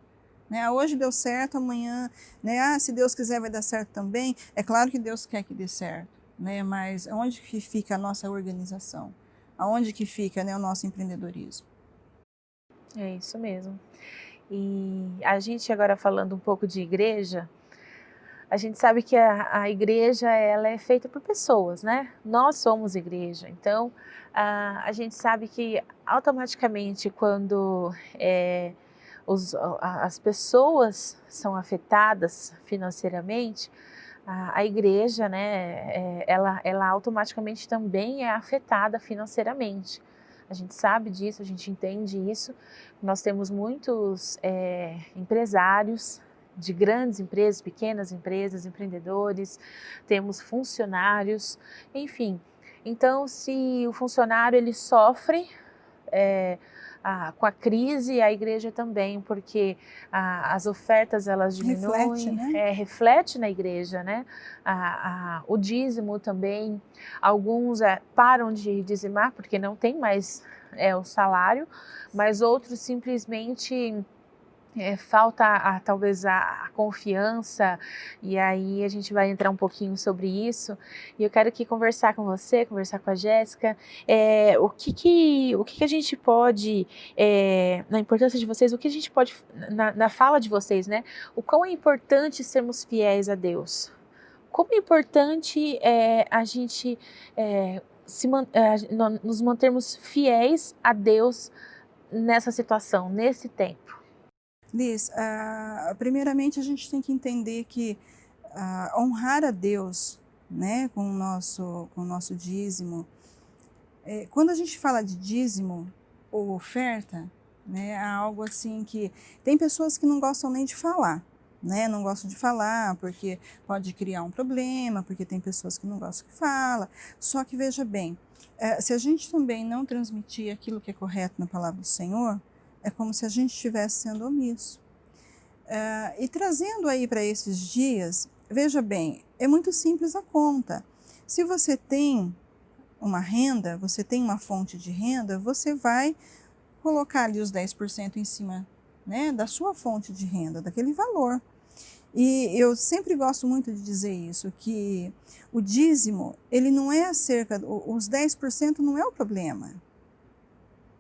Né? Hoje deu certo, amanhã, né? Se Deus quiser vai dar certo também. É claro que Deus quer que dê certo. Né? Mas onde que fica a nossa organização? Aonde que fica, né, o nosso empreendedorismo? É isso mesmo. E a gente agora falando um pouco de igreja, A gente sabe que a igreja ela é feita por pessoas, né? Nós somos igreja, então a gente sabe que automaticamente quando as pessoas são afetadas financeiramente, a igreja, né, ela automaticamente também é afetada financeiramente. A gente sabe disso, a gente entende isso. Nós temos muitos empresários de grandes empresas, pequenas empresas, empreendedores, temos funcionários, enfim. Então, se o funcionário ele sofre com a crise, a igreja também, porque as ofertas elas diminuem, reflete na igreja, né? O dízimo também, alguns param de dizimar porque não tem mais o salário, mas outros simplesmente falta talvez a confiança, e aí a gente vai entrar um pouquinho sobre isso, e eu quero aqui conversar com você, conversar com a Jéssica, o que a gente pode, na importância de vocês, o que a gente pode, na fala de vocês, né, o quão é importante sermos fiéis a Deus, como é importante a gente nos mantermos fiéis a Deus nessa situação, nesse tempo. Liz, primeiramente a gente tem que entender que honrar a Deus, né, com o nosso dízimo, quando a gente fala de dízimo ou oferta, né, é algo assim que tem pessoas que não gostam nem de falar, né, não gostam de falar porque pode criar um problema, porque tem pessoas que não gostam que fala, só que veja bem, se a gente também não transmitir aquilo que é correto na palavra do Senhor, é como se a gente estivesse sendo omisso. E trazendo aí para esses dias, veja bem, é muito simples a conta. Se você tem uma renda, você tem uma fonte de renda, você vai colocar ali os 10% em cima, né, da sua fonte de renda, daquele valor. E eu sempre gosto muito de dizer isso, que o dízimo, ele não é os 10% não é o problema.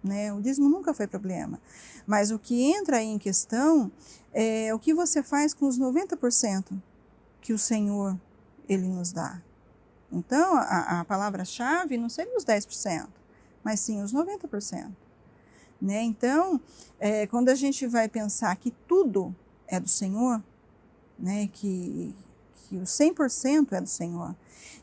Né? O dízimo nunca foi problema, mas o que entra aí em questão é o que você faz com os 90% que o Senhor ele nos dá. Então, a palavra-chave não seria os 10%, mas sim os 90%. Né? Então, quando a gente vai pensar que tudo é do Senhor, né? que o 100% é do Senhor,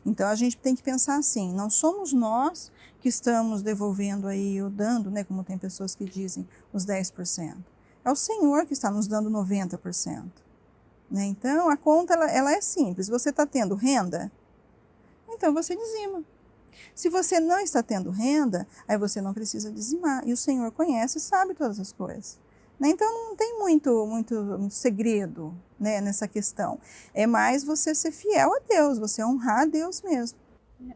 então a gente tem que pensar assim, não somos nós que estamos devolvendo aí, ou dando, né, como tem pessoas que dizem, os 10%. É o Senhor que está nos dando 90%. Né? Então, a conta ela é simples. Você está tendo renda? Então, você dizima. Se você não está tendo renda, aí você não precisa dizimar. E o Senhor conhece e sabe todas as coisas. Né? Então, não tem muito segredo, né, nessa questão. É mais você ser fiel a Deus, você honrar a Deus mesmo.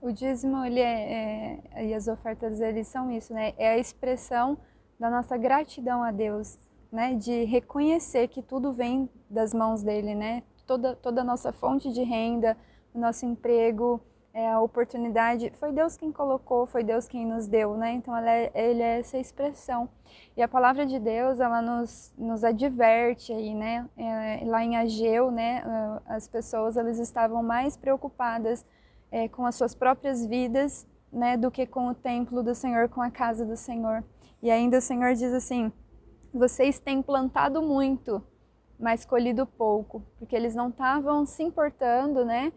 O dízimo, ele e as ofertas, eles são isso, né? É a expressão da nossa gratidão a Deus, né? De reconhecer que tudo vem das mãos dele, né? Toda a nossa fonte de renda, o nosso emprego, a oportunidade, foi Deus quem colocou, foi Deus quem nos deu, né? Então, ele é essa expressão. E a palavra de Deus, ela nos adverte aí, né? Lá em Ageu, né? As pessoas, elas estavam mais preocupadas com as suas próprias vidas, né, do que com o templo do Senhor, com a casa do Senhor. E ainda o Senhor diz assim, vocês têm plantado muito, mas colhido pouco, porque eles não estavam se importando, né,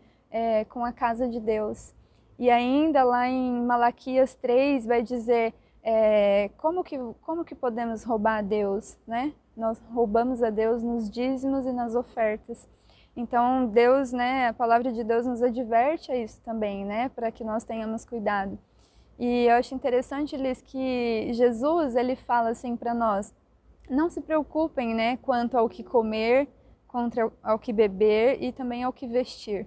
com a casa de Deus. E ainda lá em Malaquias 3 vai dizer, como que podemos roubar a Deus, né? Nós roubamos a Deus nos dízimos e nas ofertas. Então, Deus, né, a palavra de Deus nos adverte a isso também, né, para que nós tenhamos cuidado. E eu acho interessante, Liz, que Jesus, ele fala assim para nós, não se preocupem, né, quanto ao que comer, quanto ao que beber e também ao que vestir,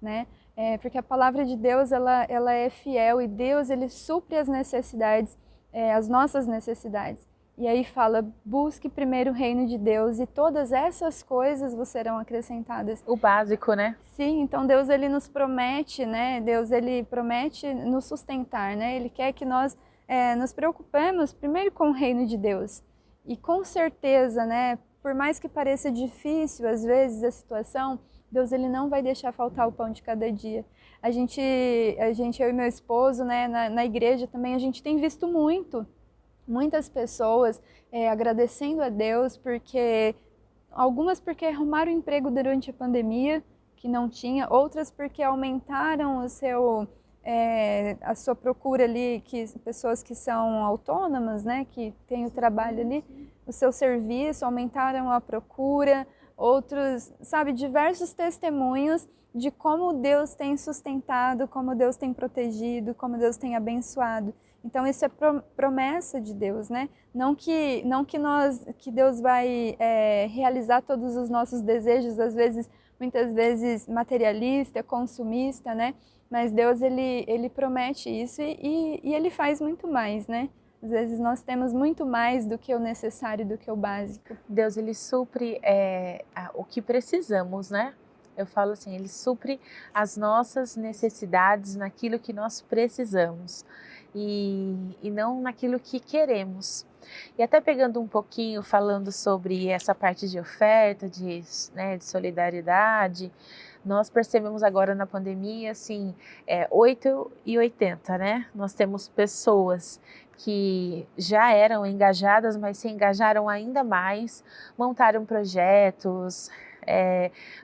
né, porque a palavra de Deus, ela é fiel e Deus, ele supre as necessidades, as nossas necessidades. E aí fala, busque primeiro o reino de Deus e todas essas coisas vos serão acrescentadas. O básico, né? Sim, então Deus ele nos promete, né? Deus ele promete nos sustentar, né? Ele quer que nós nos preocupemos primeiro com o reino de Deus. E com certeza, né? Por mais que pareça difícil às vezes a situação, Deus ele não vai deixar faltar o pão de cada dia. A gente eu e meu esposo, né, na igreja também, a gente tem visto muitas pessoas agradecendo a Deus porque algumas porque arrumaram emprego durante a pandemia que não tinha, outras porque aumentaram a sua procura ali, pessoas que são autônomas, né, que têm o trabalho ali, o seu serviço, aumentaram a procura, outros, sabe, diversos testemunhos de como Deus tem sustentado, como Deus tem protegido, como Deus tem abençoado. Então isso é promessa de Deus, né? Não que Deus vai realizar todos os nossos desejos, muitas vezes materialista, consumista, né? Mas Deus ele promete isso e ele faz muito mais, né? Às vezes nós temos muito mais do que o necessário, do que o básico. Deus ele supre o que precisamos, né? Eu falo assim, ele supre as nossas necessidades naquilo que nós precisamos e não naquilo que queremos. E até pegando um pouquinho, falando sobre essa parte de oferta, de solidariedade, nós percebemos agora na pandemia, assim, 8 e 80, né? Nós temos pessoas que já eram engajadas, mas se engajaram ainda mais, montaram projetos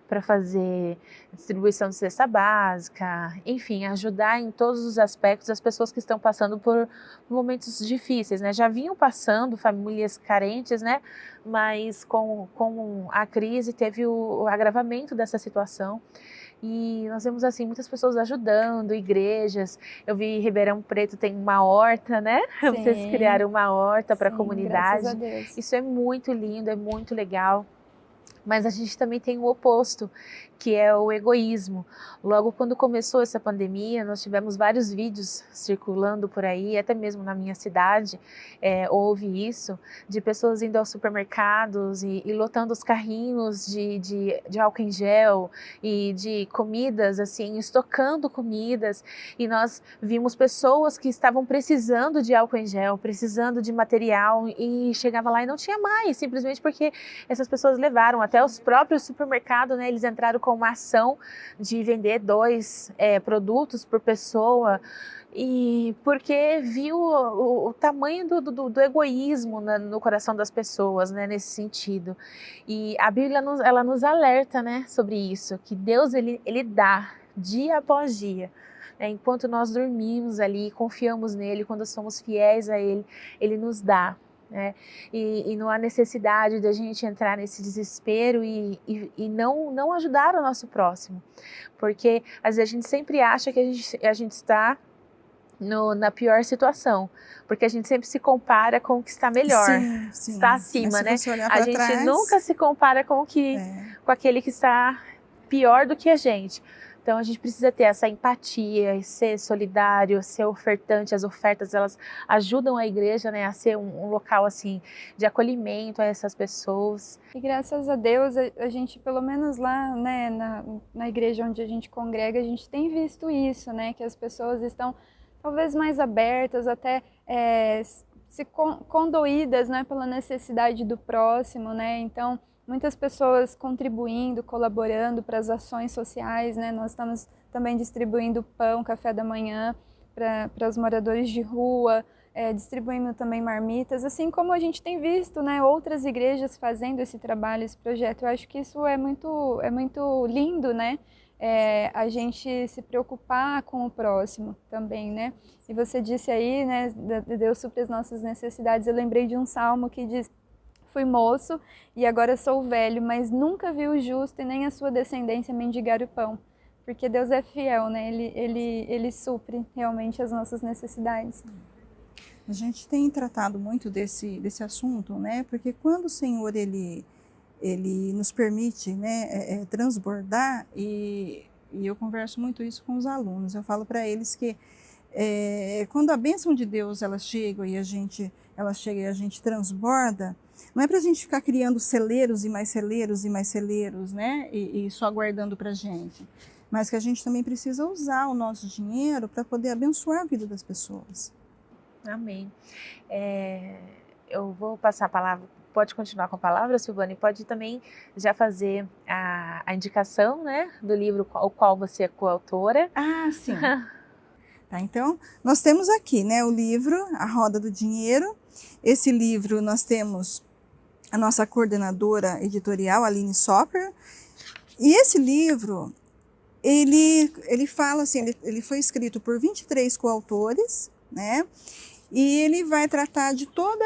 para fazer distribuição de cesta básica, enfim, ajudar em todos os aspectos as pessoas que estão passando por momentos difíceis, né? Já vinham passando, famílias carentes, né? Mas com a crise teve o agravamento dessa situação. E nós vemos assim muitas pessoas ajudando, igrejas. Eu vi em Ribeirão Preto tem uma horta, né? Sim. Vocês criaram uma horta para a comunidade. Graças a Deus. Isso é muito lindo, é muito legal. Mas a gente também tem o oposto, que é o egoísmo. Logo quando começou essa pandemia, nós tivemos vários vídeos circulando por aí, até mesmo na minha cidade, houve isso, de pessoas indo aos supermercados e lotando os carrinhos de álcool em gel e de comidas, assim, estocando comidas. E nós vimos pessoas que estavam precisando de álcool em gel, precisando de material e chegava lá e não tinha mais, simplesmente porque essas pessoas levaram até os próprios supermercados, né, eles entraram com uma ação de vender 2 produtos por pessoa, e porque viu o tamanho do egoísmo no coração das pessoas, né, nesse sentido. E a Bíblia ela nos alerta, né, sobre isso, que Deus ele dá dia após dia. Enquanto nós dormimos ali, confiamos nele, quando somos fiéis a ele, ele nos dá. E não há necessidade de a gente entrar nesse desespero e não ajudar o nosso próximo, porque às vezes a gente sempre acha que a gente está na pior situação, porque a gente sempre se compara com o que está melhor, sim. está acima, né? A gente trás, nunca se compara com aquele que está pior do que a gente. Então a gente precisa ter essa empatia, ser solidário, ser ofertante. As ofertas elas ajudam a igreja, né, a ser um local assim de acolhimento a essas pessoas. E graças a Deus a gente, pelo menos lá, né, na igreja onde a gente congrega, a gente tem visto isso, né, que as pessoas estão talvez mais abertas, até condoídas, né, pela necessidade do próximo, né. Então muitas pessoas contribuindo, colaborando para as ações sociais, né? Nós estamos também distribuindo pão, café da manhã para os moradores de rua, distribuindo também marmitas, assim como a gente tem visto, né, outras igrejas fazendo esse trabalho, esse projeto. Eu acho que isso é muito lindo, né? A gente se preocupar com o próximo também, né? E você disse aí, né, Deus supre as nossas necessidades. Eu lembrei de um salmo que diz: fui moço e agora sou velho, mas nunca vi o justo e nem a sua descendência mendigar o pão. Porque Deus é fiel, né? Ele supre realmente as nossas necessidades. A gente tem tratado muito desse assunto, né? Porque quando o Senhor ele nos permite, né, transbordar, e eu converso muito isso com os alunos, eu falo para eles que quando a bênção de Deus ela chega e a gente transborda, não é para a gente ficar criando celeiros e mais celeiros e mais celeiros, né? E só guardando para a gente. Mas que a gente também precisa usar o nosso dinheiro para poder abençoar a vida das pessoas. Amém. Eu vou passar a palavra pode continuar com a palavra, Silvana, e pode também já fazer a indicação, né, do livro o qual você é coautora. Ah, sim. Tá, então, nós temos aqui, né, o livro A Roda do Dinheiro. Esse livro nós temos a nossa coordenadora editorial, Aline Sopper. E esse livro, ele fala assim, ele foi escrito por 23 coautores, né? E ele vai tratar de toda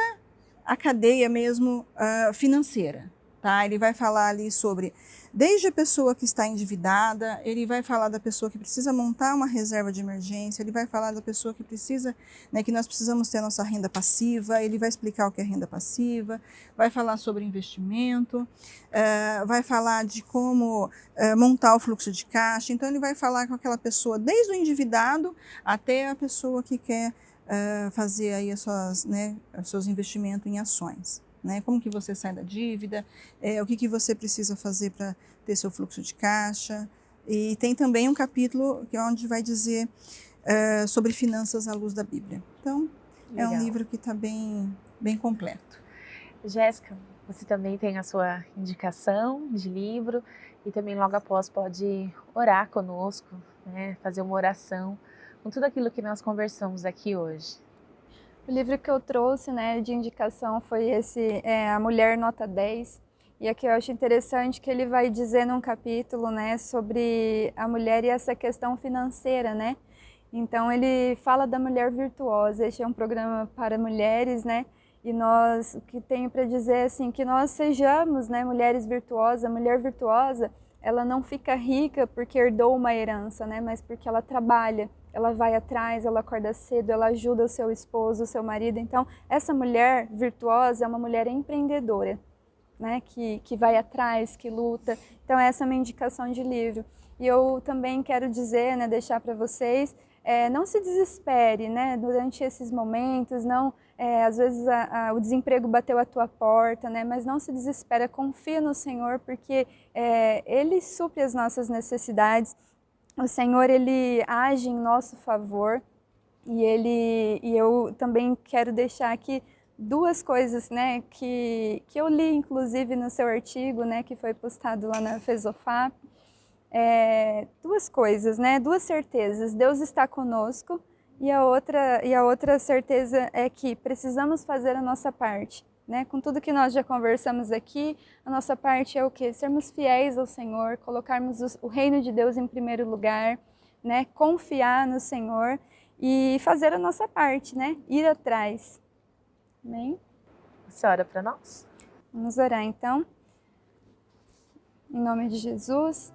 a cadeia mesmo financeira, tá? Ele vai falar ali sobre, desde a pessoa que está endividada, ele vai falar da pessoa que precisa montar uma reserva de emergência, ele vai falar da pessoa que precisa, né, que nós precisamos ter a nossa renda passiva, ele vai explicar o que é renda passiva, vai falar sobre investimento, vai falar de como montar o fluxo de caixa. Então ele vai falar com aquela pessoa, desde o endividado até a pessoa que quer fazer aí as suas, né, os seus investimentos em ações. Né? Como que você sai da dívida, o que você precisa fazer para ter seu fluxo de caixa. E tem também um capítulo onde vai dizer sobre finanças à luz da Bíblia. Então, Legal. É um livro que está bem completo. Jéssica, você também tem a sua indicação de livro e também logo após pode orar conosco, né? Fazer uma oração com tudo aquilo que nós conversamos aqui hoje. O livro que eu trouxe, né, de indicação foi esse, A Mulher Nota 10. E aqui eu acho interessante que ele vai dizer num capítulo, né, sobre a mulher e essa questão financeira, né? Então ele fala da mulher virtuosa. Este é um programa para mulheres, né? E nós, o que tenho para dizer é assim, que nós sejamos, né, mulheres virtuosas. A mulher virtuosa, ela não fica rica porque herdou uma herança, né, mas porque ela trabalha. Ela vai atrás, ela acorda cedo, ela ajuda o seu esposo, o seu marido. Então, essa mulher virtuosa é uma mulher empreendedora, né? Que vai atrás, que luta. Então, essa é a minha indicação de livro. E eu também quero dizer, né, deixar para vocês, não se desespere, né, durante esses momentos, não, às vezes o desemprego bateu a tua porta, né, mas não se desespera, confia no Senhor, porque Ele supre as nossas necessidades. O Senhor, Ele age em nosso favor e eu também quero deixar aqui duas coisas, né, que eu li, inclusive, no seu artigo, né, que foi postado lá na FESOFAP. Duas coisas, né, duas certezas. Deus está conosco e a outra certeza é que precisamos fazer a nossa parte. Né? Com tudo que nós já conversamos aqui, a nossa parte é o quê? Sermos fiéis ao Senhor, colocarmos o reino de Deus em primeiro lugar, né? Confiar no Senhor e fazer a nossa parte, né? Ir atrás. Amém? Você ora para nós? Vamos orar então. Em nome de Jesus.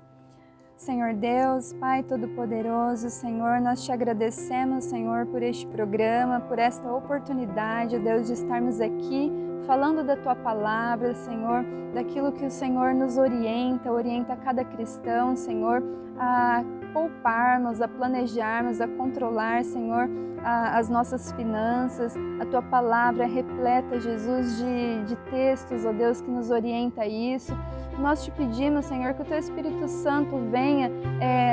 Senhor Deus, Pai Todo-Poderoso, Senhor, nós te agradecemos, Senhor, por este programa, por esta oportunidade, Deus, de estarmos aqui falando da Tua Palavra, Senhor, daquilo que o Senhor nos orienta cada cristão, Senhor, a pouparmos, a planejarmos, a controlar, Senhor, as nossas finanças. A Tua Palavra é repleta, Jesus, de textos, ó Deus, que nos orienta a isso. Nós te pedimos, Senhor, que o Teu Espírito Santo venha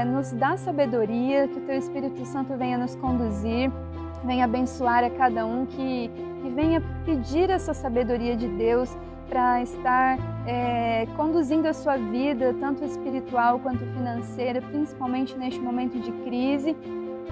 nos dar sabedoria, que o Teu Espírito Santo venha nos conduzir, venha abençoar a cada um, que venha pedir essa sabedoria de Deus para estar conduzindo a sua vida, tanto espiritual quanto financeira, principalmente neste momento de crise,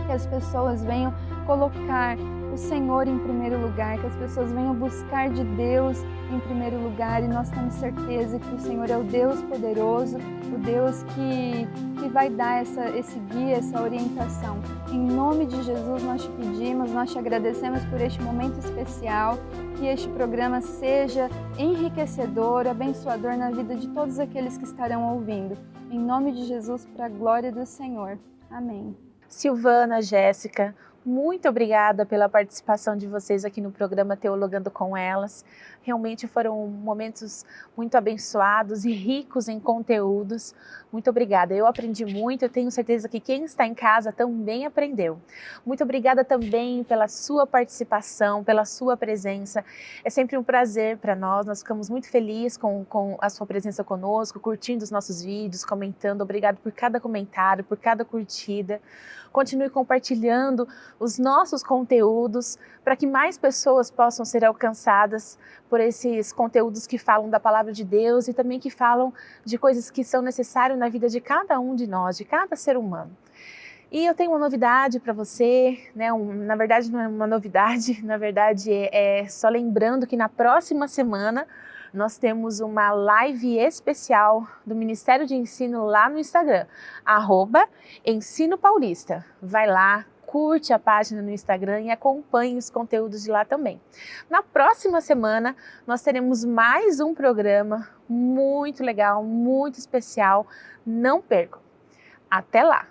que as pessoas venham colocar o Senhor em primeiro lugar, que as pessoas venham buscar de Deus em primeiro lugar, e nós temos certeza que o Senhor é o Deus poderoso, o Deus que vai dar esse guia, essa orientação. Em nome de Jesus nós te pedimos, nós te agradecemos por este momento especial, que este programa seja enriquecedor, abençoador na vida de todos aqueles que estarão ouvindo. Em nome de Jesus, para a glória do Senhor. Amém. Silvana, Jéssica, muito obrigada pela participação de vocês aqui no programa Teologando com Elas. Realmente foram momentos muito abençoados e ricos em conteúdos. Muito obrigada. Eu aprendi muito, eu tenho certeza que quem está em casa também aprendeu. Muito obrigada também pela sua participação, pela sua presença. É sempre um prazer para nós ficamos muito felizes com a sua presença conosco, curtindo os nossos vídeos, comentando. Obrigada por cada comentário, por cada curtida. continue compartilhando os nossos conteúdos para que mais pessoas possam ser alcançadas por esses conteúdos que falam da palavra de Deus e também que falam de coisas que são necessárias na vida de cada um de nós, de cada ser humano. E eu tenho uma novidade para você, né? Na verdade não é uma novidade, na verdade é só lembrando que na próxima semana nós temos uma live especial do Ministério de Ensino lá no Instagram, @EnsinoPaulista. Vai lá, curte a página no Instagram e acompanhe os conteúdos de lá também. Na próxima semana nós teremos mais um programa muito legal, muito especial. Não percam. Até lá!